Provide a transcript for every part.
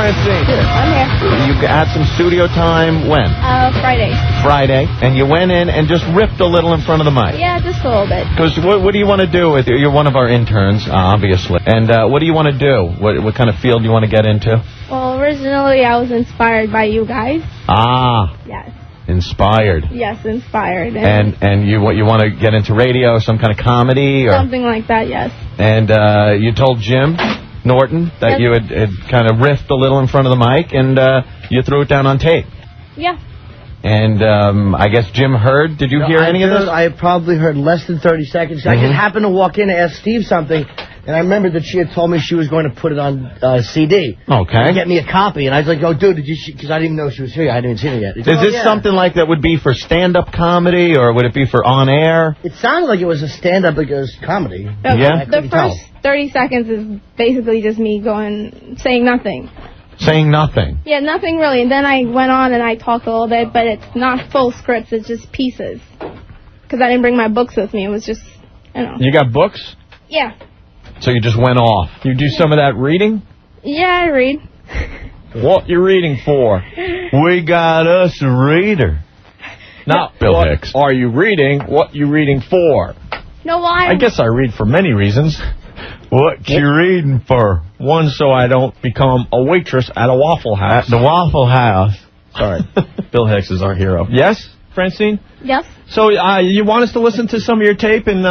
Francine. I'm here. You had some studio time when? Friday. Friday. And you went in and just ripped a little in front of the mic. Yeah, just a little bit. Because what do you want to do with you're one of our interns, obviously. And what do you want to do? What kind of field do you want to get into? Well, originally I was inspired by you guys. Ah. Yes. Inspired. Yes, inspired. And you want to get into radio, some kind of comedy? Or something like that, yes. And you told Jim Norton that you had kind of riffed a little in front of the mic, and you threw it down on tape. Yeah. And I guess Jim heard. Did you hear any of this? I probably heard less than 30 seconds. I just happened to walk in and ask Steve something, and I remember that she had told me she was going to put it on CD. Okay. Get me a copy, and I was like, "Oh, dude, did you?" Because I didn't even know she was here. I hadn't even seen it yet. Is this something like that would be for stand-up comedy, or would it be for on-air? It sounded like it was a stand-up because comedy. Yeah. The first 30 seconds is basically just me saying nothing. Saying nothing. Yeah, nothing really. And then I went on and I talked a little bit, but it's not full scripts. It's just pieces. Because I didn't bring my books with me. It was just, You got books? Yeah. So you just went off. You do some of that reading? Yeah, I read. What you reading for? We got us a reader. Not Bill Hicks. Are you reading? What you reading for? No, why? I guess I read for many reasons. What you reading for? One, so I don't become a waitress at a Waffle House. At the Waffle House. Sorry. Bill Hicks is our hero. Yes, Francine? Yes. So you want us to listen to some of your tape and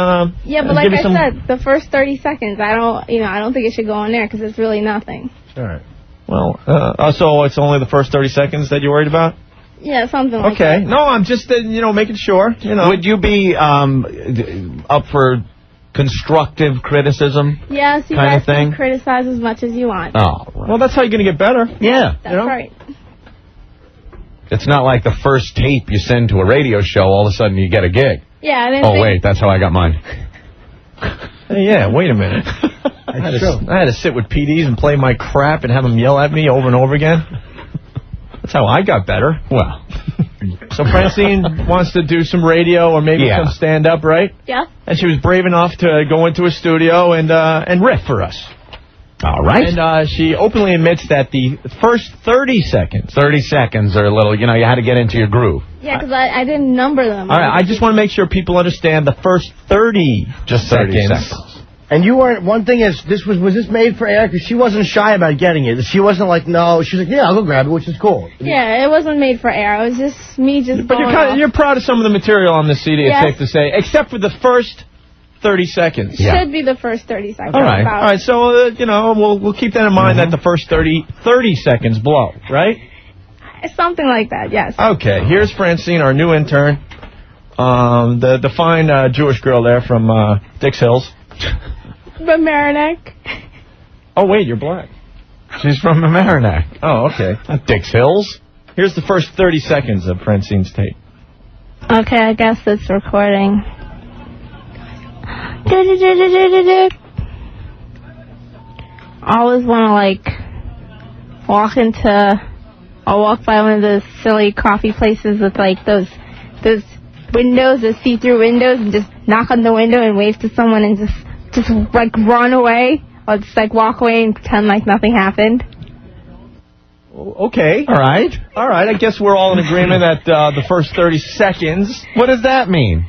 yeah, but like I said, the first 30 seconds, I don't think it should go on there because it's really nothing. All right. Well, so it's only the first 30 seconds that you're worried about? Yeah, something like that. Okay. No, I'm just making sure. Would you be up for constructive criticism? Yes, you guys can criticize as much as you want. Oh, right. Well, that's how you're going to get better. Yeah. That's right. It's not like the first tape you send to a radio show, all of a sudden you get a gig. Yeah. I didn't wait, that's how I got mine. Hey, yeah, wait a minute. I had to sit with PDs and play my crap and have them yell at me over and over again. That's how I got better. Well. So Francine wants to do some radio or maybe some stand-up, right? Yeah. And she was brave enough to go into a studio and riff for us. All right. And she openly admits that the first 30 seconds. 30 seconds are a little, you had to get into your groove. Yeah, because I didn't number them. All right, I just want to make sure people understand the first 30 seconds. And you weren't, one thing is, was this made for air? Because she wasn't shy about getting it. She wasn't like, no, she was like, yeah, I'll go grab it, which is cool. Yeah, it wasn't made for air. It was just me But you're proud of some of the material on this CD, it's safe to say, except for the first 30 seconds. Should be the first 30 seconds. All right, so, we'll keep that in mind that the first 30 seconds blow, right? Something like that, yes. Okay, here's Francine, our new intern, the fine Jewish girl there from Dix Hills. From Merrimack. Oh, wait, you're black. She's from Merrimack. Oh, okay. Not Dix Hills. Here's the first 30 seconds of Francine's tape. Okay, I guess it's recording. I always want to, walk by one of those silly coffee places with, those windows, those see-through windows, and just knock on the window and wave to someone and just run away, or just walk away and pretend like nothing happened. Okay. All right. I guess we're all in agreement that the first 30 seconds. What does that mean?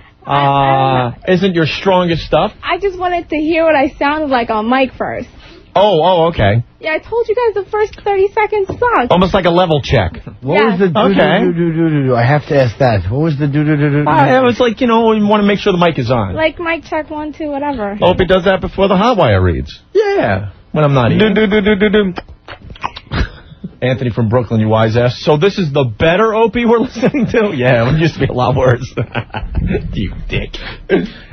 Isn't your strongest stuff. I just wanted to hear what I sounded like on mic first. Oh, okay. Yeah, I told you guys the first 30 seconds sucked. Almost like a level check. What was the do-do-do-do-do-do? I have to ask that. What was the do-do-do-do-do? It was like, we want to make sure the mic is on. Like mic check 1, 2, whatever. Opie does that before the hot wire reads. Yeah. When I'm not eating. Do-do-do-do-do-do. Anthony from Brooklyn, you wise ass. So this is the better Opie we're listening to? Yeah, it used to be a lot worse. You dick.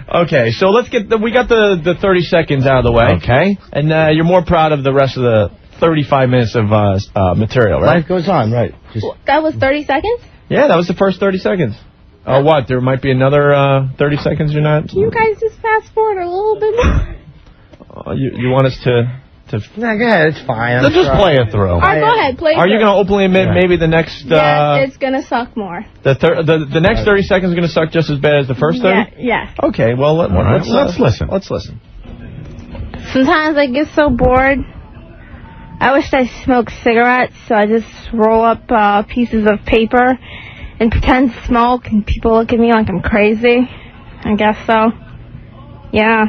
Okay, so we got the 30 seconds out of the way. Okay. And you're more proud of the rest of the 35 minutes of material, right? Life goes on, right. That was 30 seconds? Yeah, that was the first 30 seconds. Oh, what? There might be another 30 seconds you're not... Can you guys just fast forward a little bit more? You want us to... No, go ahead, it's fine. Then just play it through. All right, go ahead, play it through. Are you going to openly admit maybe the next... Yes, it's going to suck more. The next 30 seconds is going to suck just as bad as the first 30? Yeah. Okay, well, let's listen. Let's listen. Sometimes I get so bored I wish I smoked cigarettes, so I just roll up pieces of paper and pretend to smoke, and people look at me like I'm crazy. I guess so. Yeah.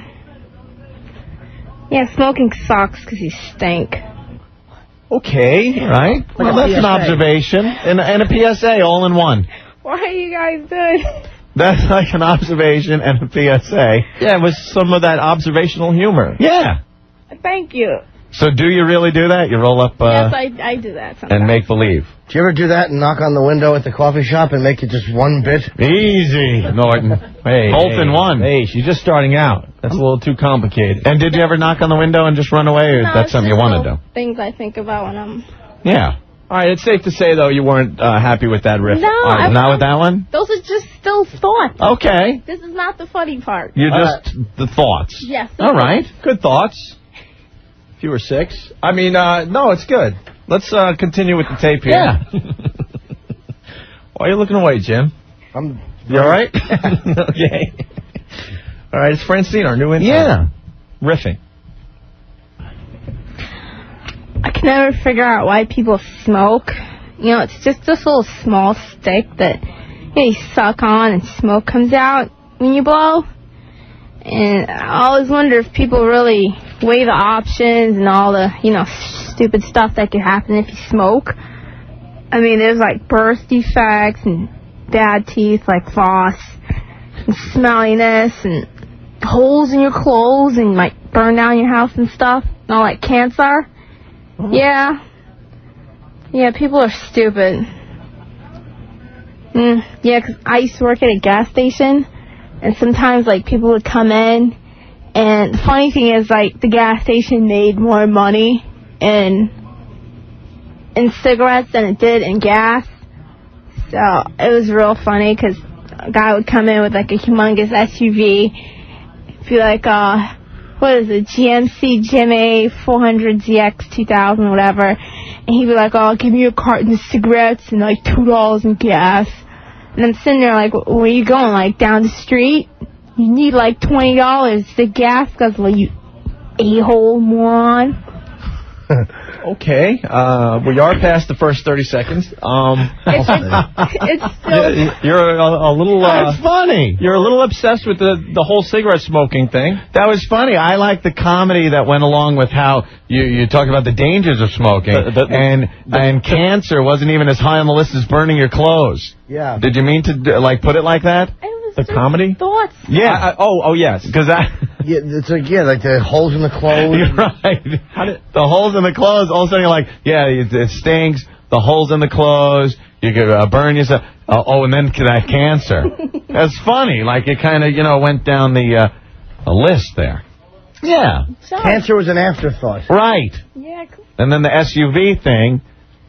Yeah, smoking sucks because you stink. Okay. Right? Well, that's an observation and a PSA all in one. What are you guys doing? That's like an observation and a PSA. Yeah, it was some of that observational humor. Yeah. Thank you. So do you really do that? You roll up Yes, I do that sometimes. and make believe. Do you ever do that and knock on the window at the coffee shop and make it just one bit? Easy, Norton. Hey, Both in one. Hey, she's just starting out. That's a little too complicated. And did you ever knock on the window and just run away, or No, that's something you want to do? Things I think about when I'm... Yeah. All right, it's safe to say, though, you weren't happy with that riff. No, Not with that one? Those are just still thoughts. Okay. This is not the funny part. You're just the thoughts. Yes. All right. Good thoughts. If you were 6. I mean, no, it's good. Let's continue with the tape here. Yeah. Why are you looking away, Jim? You all right? Okay. All right, it's Francine, our new intern. Yeah. Riffing. I can never figure out why people smoke. You know, it's just this little small stick that you suck on and smoke comes out when you blow. And I always wonder if people really weigh the options and all the, stupid stuff that could happen if you smoke. I mean, there's like birth defects and bad teeth like floss and smelliness and holes in your clothes and like burn down your house and stuff and all like cancer. Oh. Yeah, people are stupid. Yeah, 'cause I used to work at a gas station, and sometimes, like, people would come in, and the funny thing is, like, the gas station made more money in cigarettes than it did in gas. So it was real funny, because a guy would come in with, like, a humongous SUV, be like, what is it, GMC Jimmy 400 ZX 2000, whatever. And he'd be like, oh, give me a carton of cigarettes and like $2 in gas. And I'm sitting there like, where are you going? Like down the street? You need like $20. The gas guzzler, you a-hole moron. Okay, we are past the first 30 seconds. It's still... You're a little... That's funny. You're a little obsessed with the whole cigarette smoking thing. That was funny. I like the comedy that went along with how you talk about the dangers of smoking. And cancer wasn't even as high on the list as burning your clothes. Yeah. Did you mean to put it like that? The comedy? Thoughts. Yeah. Oh, yes. Because Yeah, it's like the holes in the clothes. You're right. The holes in the clothes, all of a sudden you're like, yeah, it stinks. The holes in the clothes, you could burn yourself. And then that cancer. That's funny. Like it kind of, went down the list there. Yeah. Cancer was an afterthought. Right. Yeah, cool. And then the SUV thing,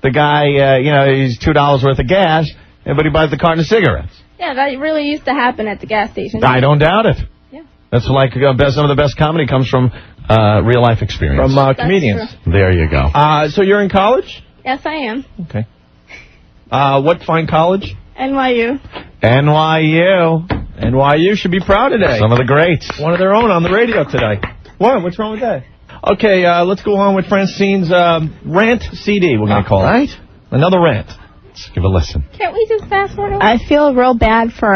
the guy, he's $2 worth of gas, but he buys the carton of cigarettes. Yeah, that really used to happen at the gas station. I don't doubt it. Yeah. That's like some of the best comedy comes from real life experience. From comedians. True. There you go. So you're in college? Yes, I am. Okay. What fine college? NYU. NYU. NYU should be proud today. Some of the greats. One of their own on the radio today. What? What's wrong with that? Okay, let's go on with Francine's rant CD, we're going to call it. Another rant. Let's give a listen. Can't we just fast forward? I feel real bad for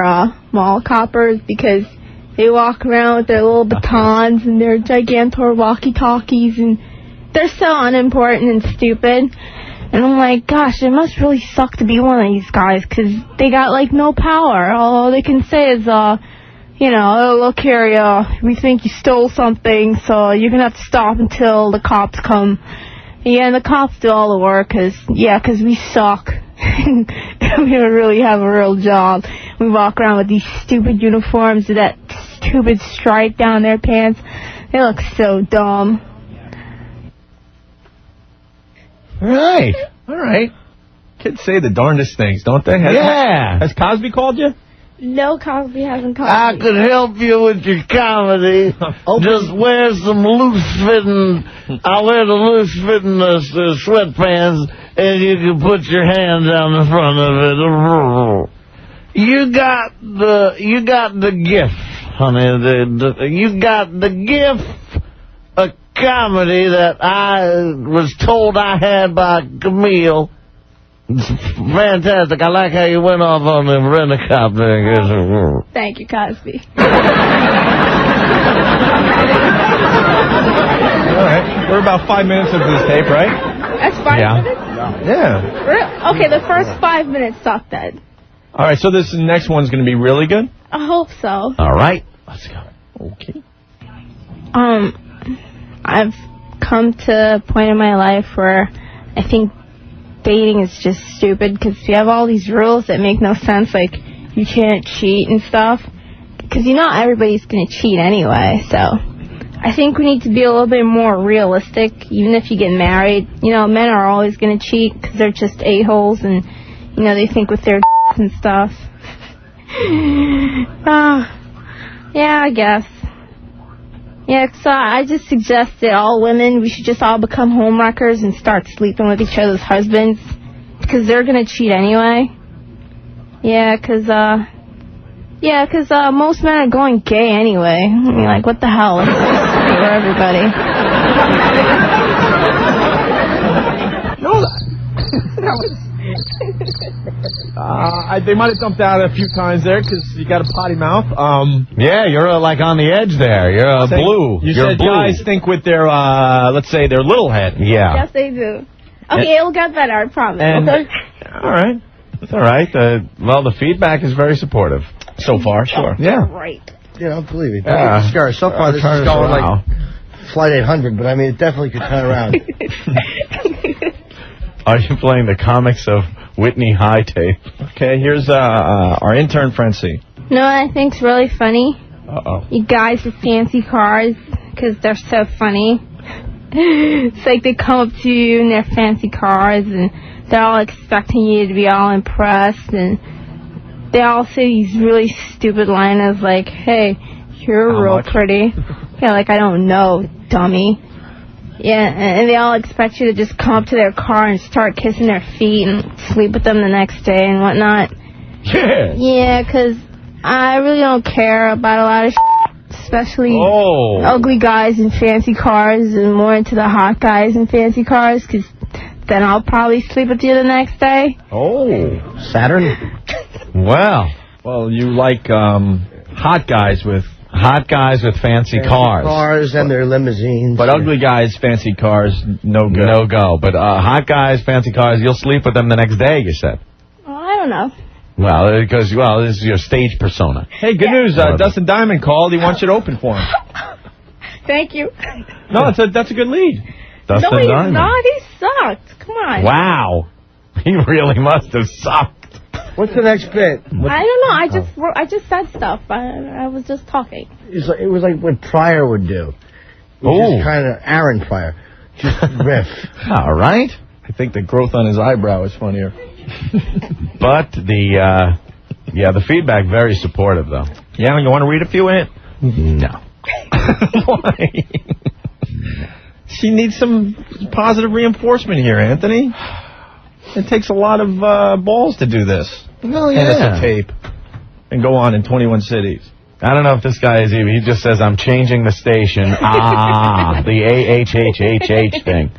mall coppers because they walk around with their little batons and their gigantor walkie-talkies, and they're so unimportant and stupid. And I'm like, gosh, it must really suck to be one of these guys because they got, like, no power. All they can say is, oh, look here, we think you stole something, so you're going to have to stop until the cops come. Yeah, and the cops do all the work because we suck. We don't really have a real job. We walk around with these stupid uniforms with that stupid stripe down their pants. They look so dumb. All right. Kids say the darndest things, don't they? Has Cosby called you? No, Cosby hasn't called I me. could help you with your comedy. Just wear some loose-fitting... I wear the loose-fitting sweatpants, and you can put your hand down the front of it. You got the gift, honey. You got the gift of comedy that I was told I had by Camille. It's fantastic. I like how you went off on the rent-a-copter. Thank you, Cosby. All right. We're about 5 minutes into this tape, right? That's 5 minutes? Yeah. Okay, the first 5 minutes sucked then. All right, so this next one's going to be really good? I hope so. All right. Let's go. Okay. I've come to a point in my life where I think dating is just stupid because you have all these rules that make no sense, like you can't cheat and stuff. Because not everybody's going to cheat anyway, so I think we need to be a little bit more realistic. Even if you get married, men are always going to cheat because they're just a-holes and, they think with their and stuff. Yeah, I guess. Yeah, so I just suggest that all women, we should just all become homewreckers and start sleeping with each other's husbands. Because they're going to cheat anyway. Yeah, because most men are going gay anyway. I mean, like, what the hell? It's for everybody. They might have dumped out a few times there because you got a potty mouth. Yeah, you're like on the edge there. You're blue. You You're said blue. guys think with their, let's say, their little head. Yeah. Yes, they do. Okay, it'll get better, I promise. Okay. All right. It's all right. Well, the feedback is very supportive. So far, sure. Yeah. Right. Believe me. Yeah. So far, this is going like Flight 800, but I mean, it definitely could turn around. Are you playing the comics of Whitney High tape? Okay, here's our intern Frenzy. You know what I think's really funny? Uh-oh. You guys with fancy cars, because they're so funny. It's like they come up to you in their fancy cars, and they're all expecting you to be all impressed, and they all say these really stupid liners like, hey, you're real pretty. Yeah, like, I don't know, dummy. Yeah, and they all expect you to just come up to their car and start kissing their feet and sleep with them the next day and whatnot. Yeah. Yeah, because I really don't care about a lot of especially ugly guys in fancy cars and more into the hot guys in fancy cars, because then I'll probably sleep with you the next day. Oh. Saturn? Well, you like hot guys with fancy cars. Cars and their limousines. But ugly guys, fancy cars, no go. No go. But hot guys, fancy cars, you'll sleep with them the next day, you said. Well, I don't know. Well, because, this is your stage persona. Hey, good news. Dustin Diamond called. He wants you to open for him. Thank you. No, that's a good lead. Dustin no, he's Diamond. not. He sucked. Come on. Wow. He really must have sucked. What's the next bit? I don't know. I just said stuff. I was just talking. It was like what Pryor would do. Just kind of Aaron Pryor. Just riff. All right. I think the growth on his eyebrow is funnier. But the feedback very supportive though. Yeah, you want to read a few in it? No. Why? She needs some positive reinforcement here, Anthony. It takes a lot of balls to do this. Well, and it's a tape. And go on in 21 cities. I don't know if this guy is even. He just says, I'm changing the station. The AHHHH thing.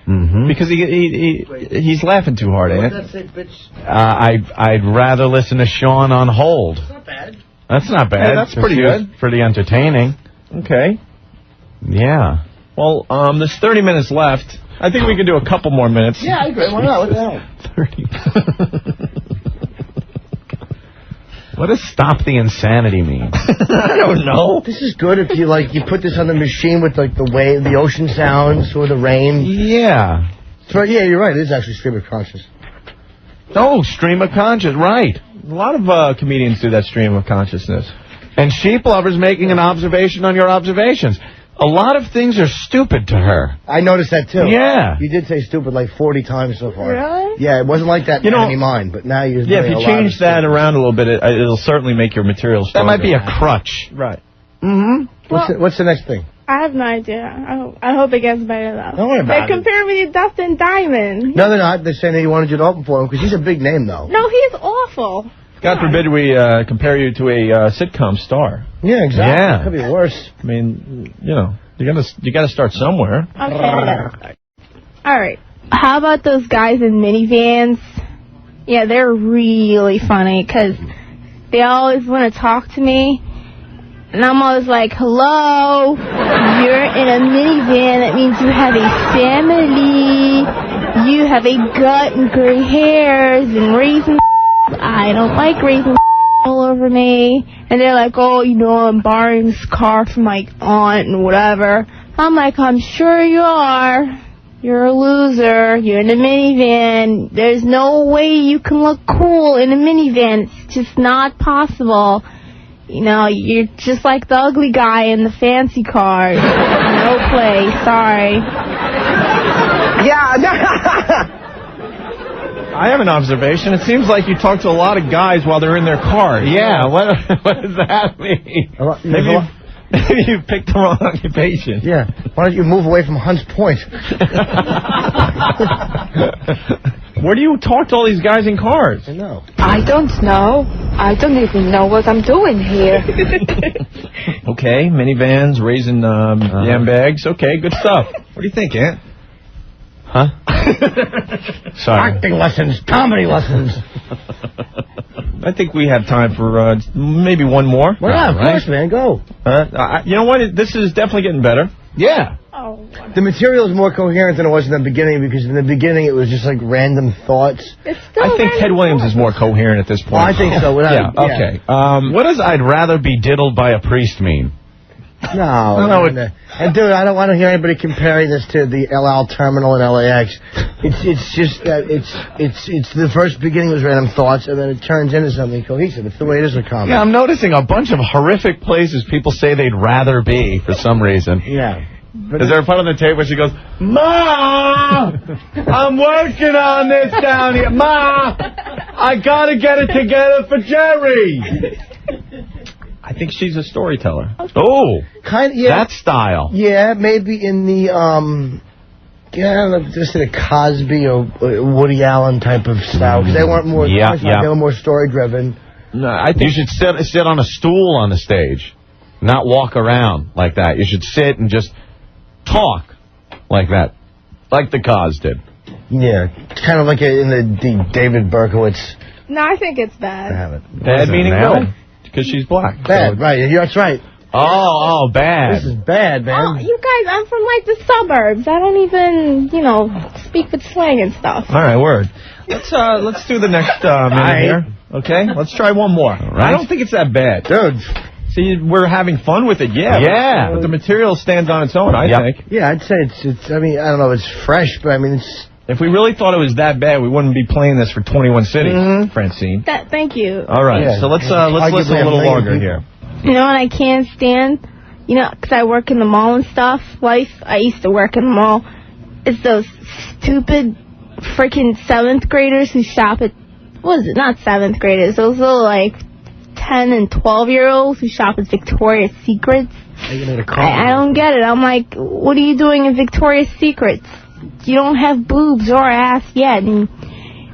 Mm-hmm. Because he's laughing too hard, Ant. That's it, bitch. I'd rather listen to Sean on hold. That's not bad. That's not bad. Yeah, that's pretty good. Pretty entertaining. Okay. Yeah. Well, there's 30 minutes left. I think we can do a couple more minutes. Yeah, I agree. Why not? What the hell? 30. What does stop the insanity mean? I don't know. This is good if you put this on the machine with the wave, the ocean sounds or the rain. Yeah. Yeah, you're right. It is actually stream of conscious. Oh, stream of conscious, right. A lot of comedians do that stream of consciousness. And Sheep Lover's making an observation on your observations. A lot of things are stupid to her. I noticed that, too. Yeah. You did say stupid 40 times so far. Really? Yeah, it wasn't like that in Enemy Mine, but now you're if you change that around a little bit, it'll certainly make your material stronger. That might be a crutch. Right. Mm-hmm. What's the next thing? I have no idea. I hope it gets better, though. Don't worry about They compare me to Dustin Diamond. No, they're not. They're saying that he wanted you to open for him because he's a big name, though. No, he's awful. God forbid we compare you to a sitcom star. Yeah, exactly. Yeah. It could be worse. I mean, You gotta start somewhere. Okay. All right. How about those guys in minivans? Yeah, they're really funny because they always want to talk to me. And I'm always like, hello, you're in a minivan. That means you have a family. You have a gut and gray hairs and raisins. I don't like raisins all over me. And they're like, oh, I'm borrowing this car from my aunt and whatever. I'm like, I'm sure you are. You're a loser. You're in a minivan. There's no way you can look cool in a minivan. It's just not possible. You're just like the ugly guy in the fancy cars. No play. Sorry. Yeah. I have an observation. It seems like you talk to a lot of guys while they're in their cars. Yeah, what does that mean? Maybe you picked the wrong occupation. Yeah. Why don't you move away from Hunts Point? Where do you talk to all these guys in cars? I know. I don't know. I don't even know what I'm doing here. Okay, minivans, raising yam bags. Okay, good stuff. What do you think, Ant? Huh? Sorry. Acting lessons, comedy lessons. I think we have time for maybe one more. Well, yeah, of course, man. Go. You know what? This is definitely getting better. Yeah. Oh. The material is more coherent than it was in the beginning because in the beginning it was just like random thoughts. I think Ted Williams is more coherent at this point. Oh, I think so. Okay. What does I'd rather be diddled by a priest mean? No. And dude, I don't want to hear anybody comparing this to the El Al terminal in LAX. It's just it's the first beginning was random thoughts, and then it turns into something cohesive. It's the way it is with comedy. Yeah, I'm noticing a bunch of horrific places people say they'd rather be for some reason. Yeah. But is there a part on the tape where she goes, Ma, I'm working on this down here. Ma, I gotta get it together for Jerry. I think she's a storyteller. Oh, kind of, yeah. That style. Yeah, maybe in the I don't know, just in a Cosby or Woody Allen type of style. Because they weren't more. They were more story driven. No, I think you should sit on a stool on the stage, not walk around like that. You should sit and just talk like that, like the Cos did. Yeah, kind of like in the David Berkowitz. No, I think it's bad. Bad meaning good. Because she's black. Bad, right. That's right. Oh, bad. This is bad, man. Oh, you guys, I'm from, the suburbs. I don't even, speak with slang and stuff. All right, word. Let's do the next minute here. Okay? Let's try one more. Right. I don't think it's that bad. Dude. See, we're having fun with it, yeah. But the material stands on its own, I think. Yeah, I'd say it's, I don't know if it's fresh, but it's... If we really thought it was that bad, we wouldn't be playing this for 21 cities, Francine. Thank you. All right, so let's listen a little longer here. You know what I can't stand? Because I work in the mall and stuff. I used to work in the mall. It's those stupid freaking 7th graders who shop at... What is it? Not 7th graders. Those little, 10 and 12-year-olds who shop at Victoria's Secrets. I don't get it. I'm like, what are you doing in Victoria's Secrets? You don't have boobs or ass yet, and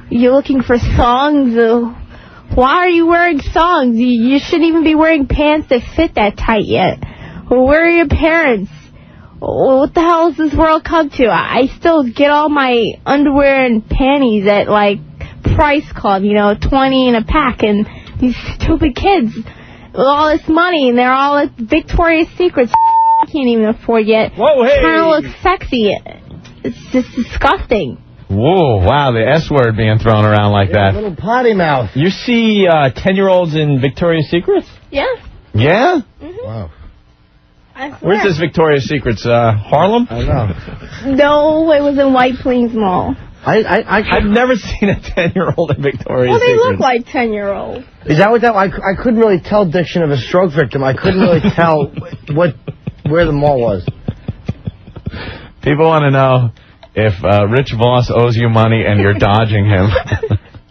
you're looking for songs. Why are you wearing songs? You shouldn't even be wearing pants that fit that tight yet. Where are your parents? What the hell has this world come to? I still get all my underwear and panties at, Price Club, 20 in a pack, and these stupid kids with all this money, and they're all at Victoria's Secrets. I can't even afford yet. Whoa, hey! Trying to look sexy. It's just disgusting. Whoa, wow, the S word being thrown around like that. Little potty mouth. You see 10-year-olds in Victoria's Secrets? Yeah. Yeah? Mm-hmm. Wow. Where's this Victoria's Secrets? Harlem? I know. No, it was in White Plains Mall. I've never seen a 10-year-old in Victoria's Secrets. Secrets. Look like 10-year-olds. Is that what that... I couldn't really tell diction of a stroke victim. I couldn't really tell where the mall was. People want to know if Rich Voss owes you money and you're dodging him.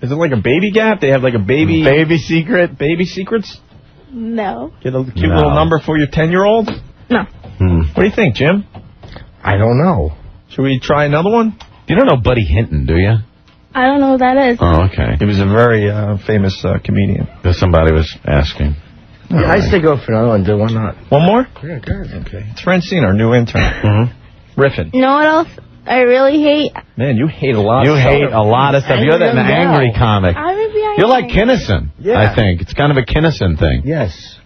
Is it like a baby gap? They have like a baby secret? Baby secrets? No. Get a cute little number for your 10-year-old? No. What do you think, Jim? I don't know. Should we try another one? You don't know Buddy Hinton, do you? I don't know who that is. Oh, okay. He was a very famous comedian. Somebody was asking. Yeah, I say go for another one, dude. Why not? One more? Yeah, good. Okay. It's Francine, our new intern. Riffin. You know what else I really hate? Man, you hate a lot You of hate stuff. a lot of stuff. You're an angry comic. I would be You're like Kinnison, I think. It's kind of a Kinnison thing. Yes.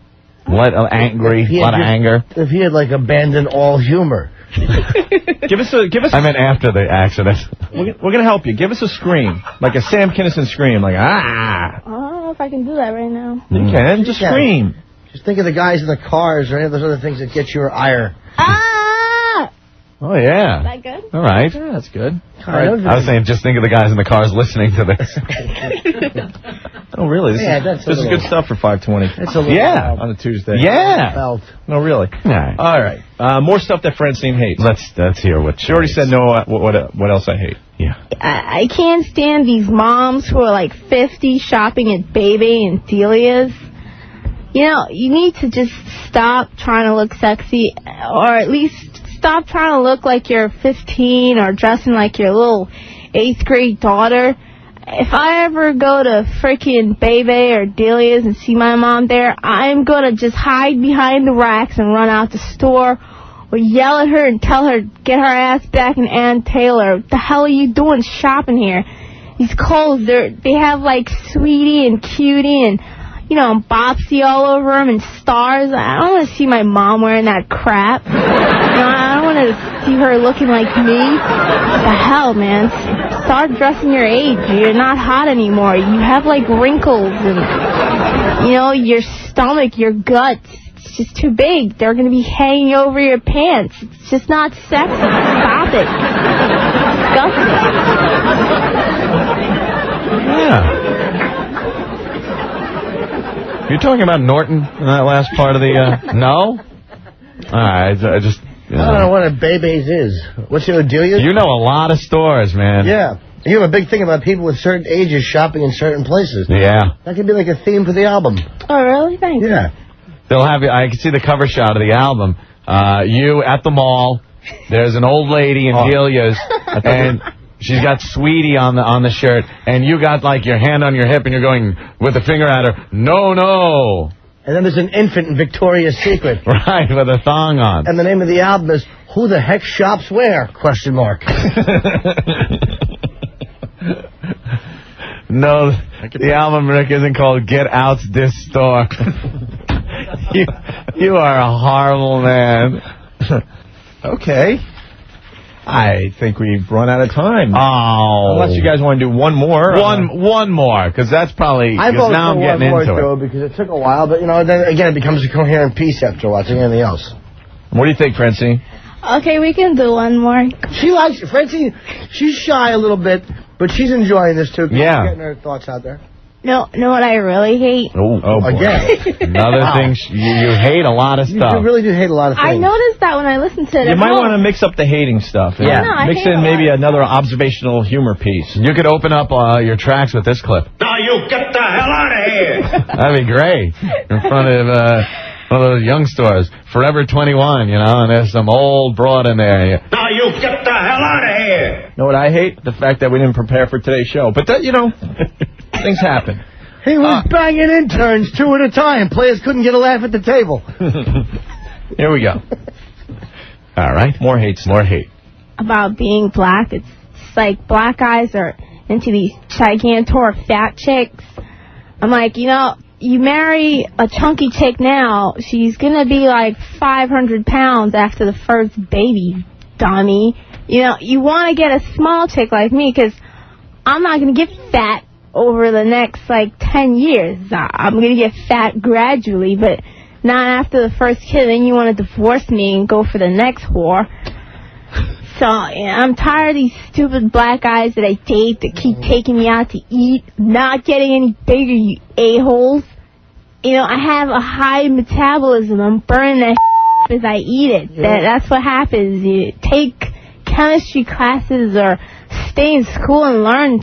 Angry, a lot of anger. If he had, like, abandoned all humor. Give us. I meant after the accident. We're gonna help you. Give us a scream, like a Sam Kinison scream, like I don't know if I can do that right now. You can just scream. Just think of the guys in the cars or any of those other things that get your ire. Ah! Oh, yeah. Is that good? All right. Yeah, that's good. I was saying, just think of the guys in the cars listening to this. Oh, really? This is good stuff for 520. It's a little on a Tuesday. Yeah. Felt. No, really. Right. All right. More stuff that Francine hates. Let's hear what She already said no. What else I hate? Yeah. I can't stand these moms who are like 50 shopping at Baby and Delias. You know, you need to just stop trying to look sexy, or at least stop trying to look like you're 15 or dressing like your little 8th grade daughter. If I ever go to freaking Baby or Delias and see my mom there, I'm going to just hide behind the racks and run out the store or yell at her and tell her, get her ass back in Ann Taylor. What the hell are you doing shopping here? These clothes, they have like Sweetie and Cutie and, you know, Bopsy all over them and stars. I don't want to see my mom wearing that crap. You know, I don't want to see her looking like me. What the hell, man? Start dressing your age. You're not hot anymore. You have like wrinkles and, you know, your stomach, your guts. It's just too big. They're going to be hanging over your pants. It's just not sexy. Stop it. Disgusting. Yeah. You're talking about Norton in that last part of the, no? All right, I just... I don't know what a Bebe's is. What's your Delias? You know a lot of stores, man. Yeah. You have a big thing about people with certain ages shopping in certain places. Yeah. That could be like a theme for the album. Oh, really? Thanks. Yeah. They'll have you, I can see the cover shot of the album. You at the mall. There's an old lady in Delias, and she's got Sweetie on the shirt, and you got like your hand on your hip, and you're going with the finger at her. No, no. And then there's an infant in Victoria's Secret. Right, with a thong on. And the name of the album is Who the Heck Shops Where? Question mark. No, the album, Rick, isn't called Get Out This Store. You are a horrible man. Okay. I think we've run out of time. Oh. Unless you guys want to do one more. One more, because that's probably... I vote now for I'm getting one into more, it. Joe, because it took a while, but, you know, then again, it becomes a coherent piece after watching anything else. What do you think, Francine? Okay, we can do one more. She likes it. Francine, she's shy a little bit, but she's enjoying this, too. Yeah. She's getting her thoughts out there. No, know what I really hate? Oh boy. Again. Another thing, you hate a lot of stuff. You really do hate a lot of things. I noticed that when I listened to it. You might want to mix up the hating stuff. Yeah. No, I mix hate in a maybe lot. another observational humor piece. You could open up your tracks with this clip. Now you get the hell out of here! That'd be great. In front of one of those young stores. Forever 21, you know, and there's some old broad in there. Now you get the hell out of here! Know what I hate? The fact that we didn't prepare for today's show. But, that, you know, things happen. He was banging interns 2 at a time. Players couldn't get a laugh at the table. Here we go. All right. More hate stuff. More hate. About being black. It's like black guys are into these gigantor fat chicks. I'm like, you know, you marry a chunky chick now, she's going to be like 500 pounds after the first baby, dummy. You know, you want to get a small chick like me because I'm not going to get fat over the next, like, 10 years. I'm going to get fat gradually, but not after the first kid. Then you want to divorce me and go for the next whore. So, yeah, I'm tired of these stupid black guys that I date that keep taking me out to eat, not getting any bigger, you a-holes. You know, I have a high metabolism. I'm burning that as I eat it. Yeah. That's what happens. You take chemistry classes or stay in school and learn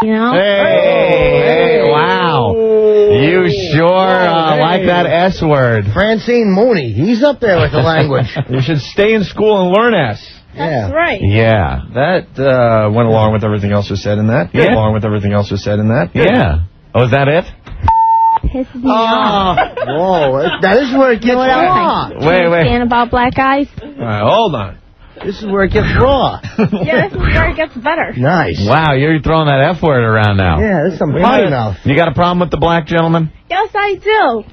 you know? Hey, wow. You sure like that S word. Francine Mooney, he's up there with the language. You should stay in school and learn S. That's right. Yeah. That went along with everything else was said in that. Yeah. Along with everything else was said in that. Yeah. Oh, is that it? pisses me off. Whoa, that is where it gets What else raw. I can't stand about black guys? All right, hold on. This is where it gets raw. Yeah, this is where it gets better. Nice. Wow, you're throwing that F word around now. Yeah, that's some potty mouth. You got a problem with the black gentleman? Yes, I do.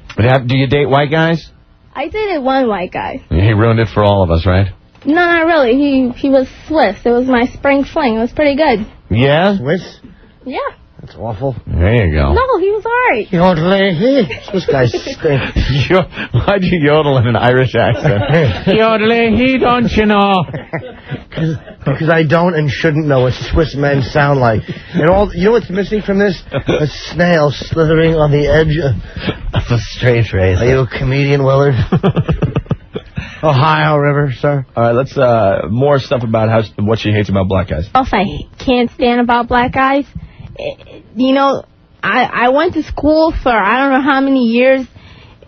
Do you date white guys? I dated one white guy. He ruined it for all of us, right? No, not really. He was Swiss. It was my spring fling. It was pretty good. Yeah? Swiss? Yeah. That's awful. There you go. No, he was alright. Swiss guys stink. Why'd you yodel in an Irish accent? Yodeling, don't you know? Because I don't and shouldn't know what Swiss men sound like. And you know what's missing from this? A snail slithering on the edge of a straight race. Are you a comedian, Willard? Ohio River, sir. All right, let's more stuff about what she hates about black guys. Else I can't stand about black guys. You know, I went to school for I don't know how many years.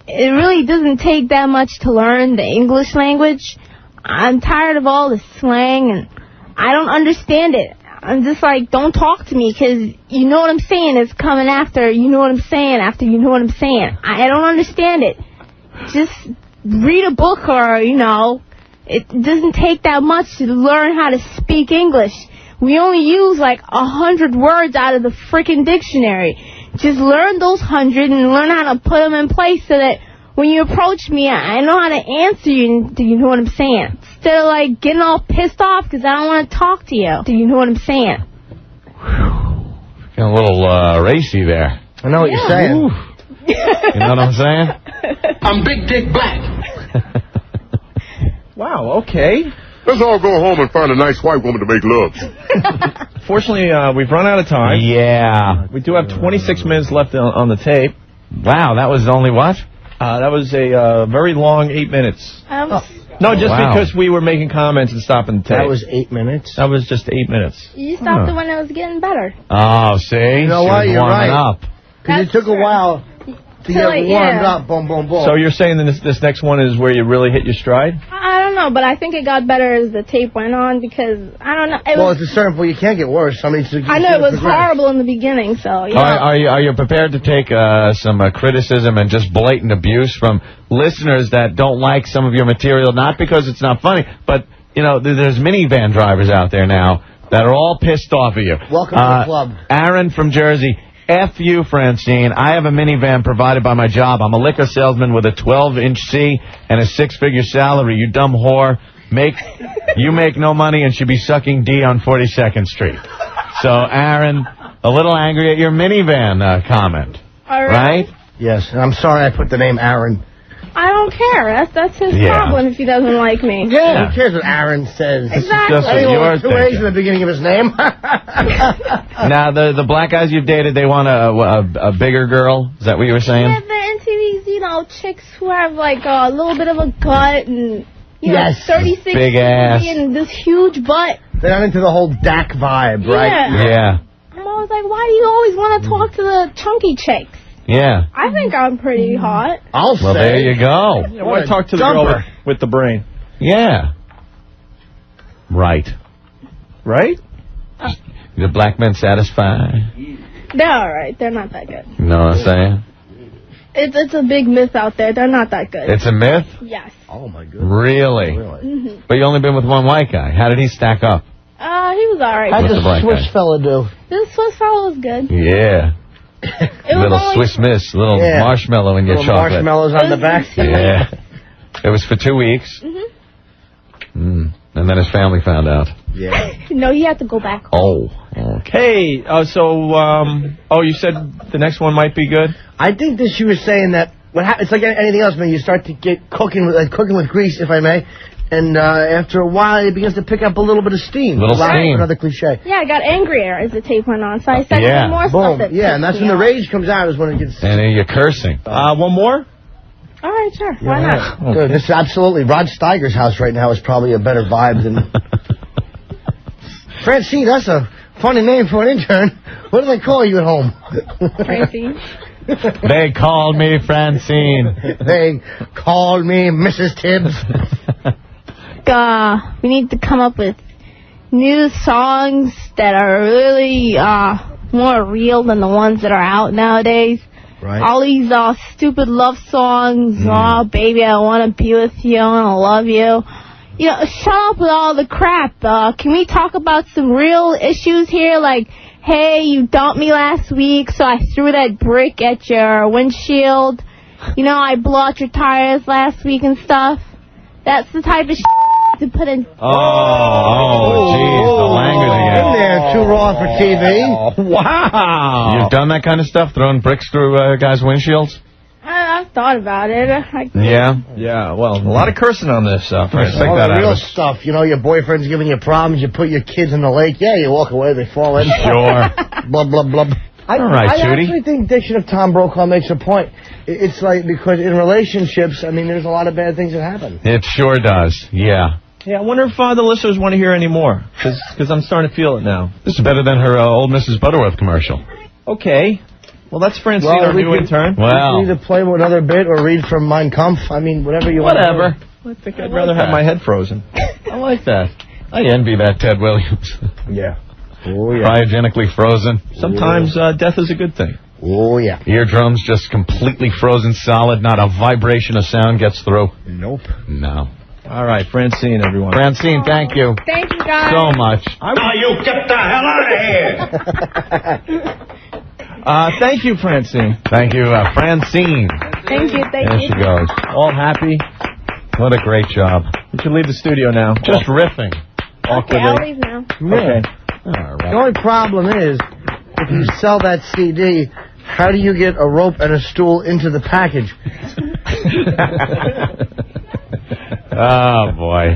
It really doesn't take that much to learn the English language. I'm tired of all the slang, and I don't understand it. I'm just like, don't talk to me, because you know what I'm saying is coming after you know what I'm saying after you know what I'm saying. I don't understand it. Just read a book or, you know, it doesn't take that much to learn how to speak English. We only use like 100 words out of the freaking dictionary. Just learn those 100 and learn how to put them in place so that when you approach me, I know how to answer you. Do you know what I'm saying? Instead of like getting all pissed off because I don't want to talk to you. Do you know what I'm saying? Getting a little racy there. I know what you're saying. You know what I'm saying? I'm Big Dick Black. Wow, okay. Let's all go home and find a nice white woman to make love. Fortunately, we've run out of time. Yeah. We do have 26 minutes left on the tape. Wow, that was only what? That was a very long 8 minutes. Oh. No, just because we were making comments and stopping the tape. That was 8 minutes? That was just 8 minutes. You stopped it when it was getting better. Oh, see? You know She what? was You're warming right. up. Because it took a while to get warmed up. Boom, boom, boom. So you're saying that this next one is where you really hit your stride? I don't know, but I think it got better as the tape went on because, I don't know. It's a certain point. You can't get worse. I know it was horrible in the beginning, so, yeah. Are you prepared to take some criticism and just blatant abuse from listeners that don't like some of your material, not because it's not funny, but, you know, there's minivan drivers out there now that are all pissed off of you. Welcome to the club. Aaron from Jersey. F you, Francine. I have a minivan provided by my job. I'm a liquor salesman with a 12-inch C and a 6-figure salary. You dumb whore. You make no money and should be sucking D on 42nd Street. So, Aaron, a little angry at your minivan comment. Right? Yes, and I'm sorry I put the name Aaron. I don't care. That's his problem if he doesn't like me. Yeah. Who cares what Aaron says? Exactly. Just what you're Two A's in the beginning of his name. Now, the black guys you've dated, they want a bigger girl? Is that what you were saying? Yeah, they're into these, you know, chicks who have like a little bit of a gut and, you know, 36 big ass and this huge butt. They're not into the whole DAC vibe, right? Yeah. I'm always like, why do you always want to talk to the chunky chicks? Yeah. I think I'm pretty hot. Well, there you go. I want to talk to the girl with the brain. Yeah. Right. Right? The black men satisfied? They're all right. They're not that good. You know what I'm saying? It's a big myth out there. They're not that good. It's a myth? Yes. Oh, my goodness. Really? Mm-hmm. But you only been with one white guy. How did he stack up? He was all right. How'd What's the the black Swiss guy? fella do? This Swiss fellow was good. Yeah. Little Swiss Miss, little marshmallow in your little chocolate. Marshmallows on the back. Yeah. It was for 2 weeks. And then his family found out. Yeah. No, he had to go back home. Oh, okay. Hey, you said the next one might be good? I think that she was saying that it's like anything else, man. You start to get cooking with grease, if I may, and after a while it begins to pick up a little bit of steam. Steam. Another cliche. Yeah, I got angrier as the tape went on, so I said some more stuff. That and that's when the rage comes out, is when it gets... And then you're cursing. One more? All right, sure. Why not? Okay. Good. This is absolutely... Rod Steiger's house right now is probably a better vibe than... Francine, that's a funny name for an intern. What do they call you at home? Francine. They called me Francine. They called me Mrs. Tibbs. We need to come up with new songs that are really more real than the ones that are out nowadays. Right. All these stupid love songs. Oh, baby, I want to be with you. I want to love you. You know, shut up with all the crap. Can we talk about some real issues here? Like, hey, you dumped me last week, so I threw that brick at your windshield. You know, I blew out your tires last week and stuff. That's the type of to put in. Oh, jeez, the language again. In there, too raw for TV. Oh, wow. You've done that kind of stuff, throwing bricks through guys' windshields? I've thought about it. Yeah, well, a lot of cursing on this stuff. Right, take All that the out real of it. stuff. You know, your boyfriend's giving you problems. You put your kids in the lake. Yeah, you walk away. They fall in. Sure. Blah, blah, blah. All right, I Judy. actually think Diction of Tom Brokaw makes a point. It's like, because in relationships, I mean, there's a lot of bad things that happen. It sure does, yeah. Yeah, I wonder if the listeners want to hear any more, because I'm starting to feel it now. This is better than her old Mrs. Butterworth commercial. Okay. Well, that's Francine, our new intern. You Well, can either play with another bit or read from Mein Kampf. I mean, whatever you want. whatever. I think I'd rather have my head frozen. I like that. I envy that Ted Williams. Yeah. Oh, yeah. Cryogenically frozen. Sometimes death is a good thing. Oh, yeah. Eardrums just completely frozen solid. Not a vibration of sound gets through. Nope. No. All right, Francine, everyone. Francine, thank you Thank you, guys. so much. Now you get the hell out of here. Thank you, Francine. Thank you, Francine. Thank you. There she goes. All happy. What a great job. You should leave the studio now. Just riffing. Okay, I'll leave now. Okay. All The right. only problem is, if you sell that CD, how do you get a rope and a stool into the package? Oh, boy.